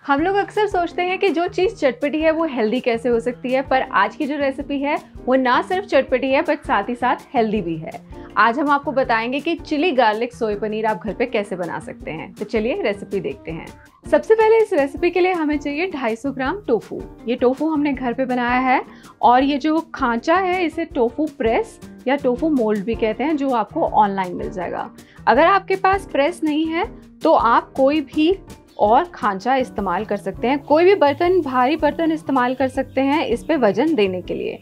हम लोग अक्सर सोचते हैं कि जो चीज़ चटपटी है वो हेल्दी कैसे हो सकती है, पर आज की जो रेसिपी है वो ना सिर्फ चटपटी है बट साथ ही साथ हेल्दी भी है। आज हम आपको बताएंगे कि चिली गार्लिक सोया पनीर आप घर पे कैसे बना सकते हैं। तो चलिए रेसिपी देखते हैं। सबसे पहले इस रेसिपी के लिए हमें चाहिए 250 ग्राम टोफू। ये टोफू हमने घर पे बनाया है और ये जो खांचा है इसे टोफू प्रेस या टोफू मोल्ड भी कहते हैं, जो आपको ऑनलाइन मिल जाएगा। अगर आपके पास प्रेस नहीं है तो आप कोई भी और खांचा इस्तेमाल कर सकते हैं, कोई भी बर्तन, भारी बर्तन इस्तेमाल कर सकते हैं इस पे वजन देने के लिए।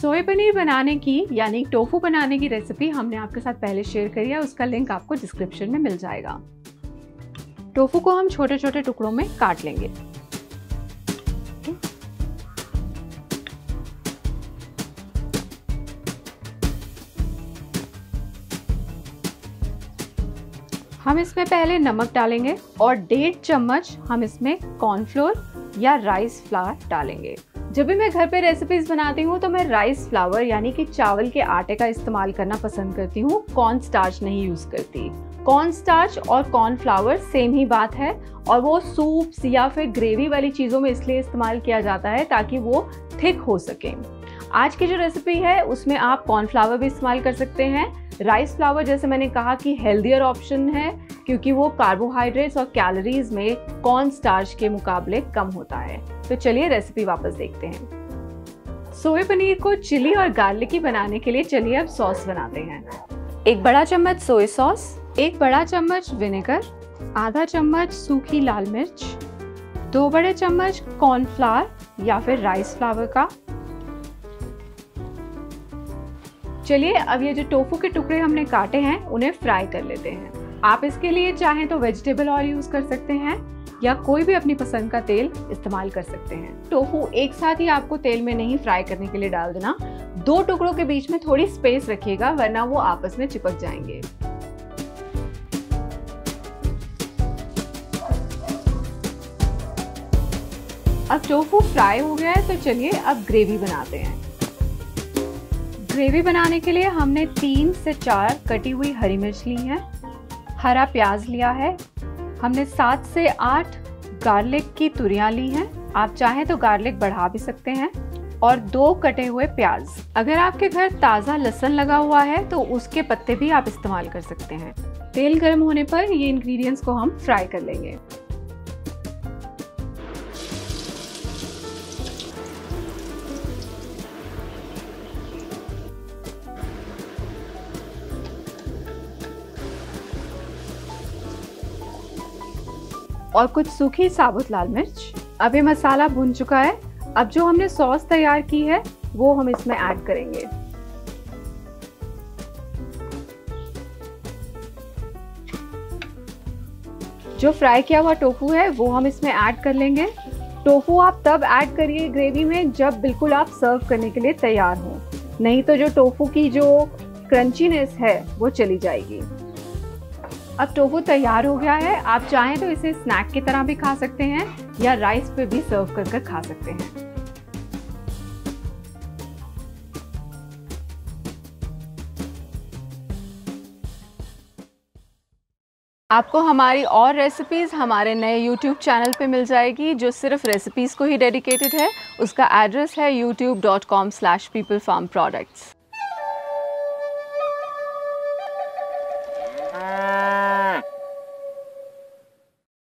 सोया पनीर बनाने की यानी टोफू बनाने की रेसिपी हमने आपके साथ पहले शेयर करी है, उसका लिंक आपको डिस्क्रिप्शन में मिल जाएगा। टोफू को हम छोटे छोटे टुकड़ों में काट लेंगे। हम इसमें पहले नमक डालेंगे और 1.5 चम्मच हम इसमें कॉर्नफ्लोर या राइस फ्लावर डालेंगे। जब भी मैं घर पे रेसिपीज बनाती हूँ तो मैं राइस फ्लावर यानी कि चावल के आटे का इस्तेमाल करना पसंद करती हूँ, कॉर्न स्टार्च नहीं यूज करती। कॉर्न स्टार्च और कॉर्न फ्लावर सेम ही बात है और वो सूप्स या फिर ग्रेवी वाली चीज़ों में इसलिए इस्तेमाल किया जाता है ताकि वो थिक हो सके। आज की जो रेसिपी है उसमें आप कॉर्नफ्लावर भी इस्तेमाल कर सकते हैं। राइस फ्लावर जैसे मैंने कहा कि हेल्दियर ऑप्शन है क्योंकि वो कार्बोहाइड्रेट्स और कैलोरीज में कॉर्न स्टार्च के मुकाबले कम होता है। तो चलिए रेसिपी वापस देखते हैं। सोया पनीर को चिली और गार्लिकी बनाने के लिए चलिए अब सॉस बनाते हैं। 1 बड़ा चम्मच सोया सॉस, 1 बड़ा चम्मच विनेगर, आधा चम्मच सूखी लाल मिर्च, 2 बड़े चम्मच कॉर्नफ्लावर या फिर राइस फ्लावर का। चलिए अब ये जो टोफू के टुकड़े हमने काटे हैं उन्हें फ्राई कर लेते हैं। आप इसके लिए चाहें तो वेजिटेबल ऑयल यूज कर सकते हैं या कोई भी अपनी पसंद का तेल इस्तेमाल कर सकते हैं। टोफू एक साथ ही आपको तेल में नहीं फ्राई करने के लिए डाल देना, 2 टुकड़ों के बीच में थोड़ी स्पेस रखिएगा वरना वो आपस में चिपक जाएंगे। अब टोफू फ्राई हो गया है तो चलिए अब ग्रेवी बनाते हैं। ग्रेवी बनाने के लिए हमने 3 से 4 कटी हुई हरी मिर्च ली है, हरा प्याज लिया है, हमने 7 से 8 गार्लिक की तुरियां ली हैं, आप चाहें तो गार्लिक बढ़ा भी सकते हैं, और 2 कटे हुए प्याज। अगर आपके घर ताज़ा लहसुन लगा हुआ है तो उसके पत्ते भी आप इस्तेमाल कर सकते हैं। तेल गर्म होने पर ये इंग्रेडिएंट्स को हम फ्राई कर लेंगे। और कुछ सूखी साबुत लाल मिर्च। अब ये मसाला भुन चुका है। अब जो हमने सॉस तैयार की है वो हम इसमें ऐड करेंगे। जो फ्राई किया हुआ टोफू है वो हम इसमें ऐड कर लेंगे। टोफू आप तब ऐड करिए ग्रेवी में जब बिल्कुल आप सर्व करने के लिए तैयार हो, नहीं तो जो टोफू की जो क्रंचीनेस है वो चली जाएगी। अब टोफू तैयार हो गया है। आप चाहें तो इसे स्नैक की तरह भी खा सकते हैं या राइस पे भी सर्व कर खा सकते हैं। आपको हमारी और रेसिपीज़ हमारे नए YouTube चैनल पे मिल जाएगी जो सिर्फ रेसिपीज़ को ही डेडिकेटेड है। उसका एड्रेस है youtube.com/peoplefarmproducts।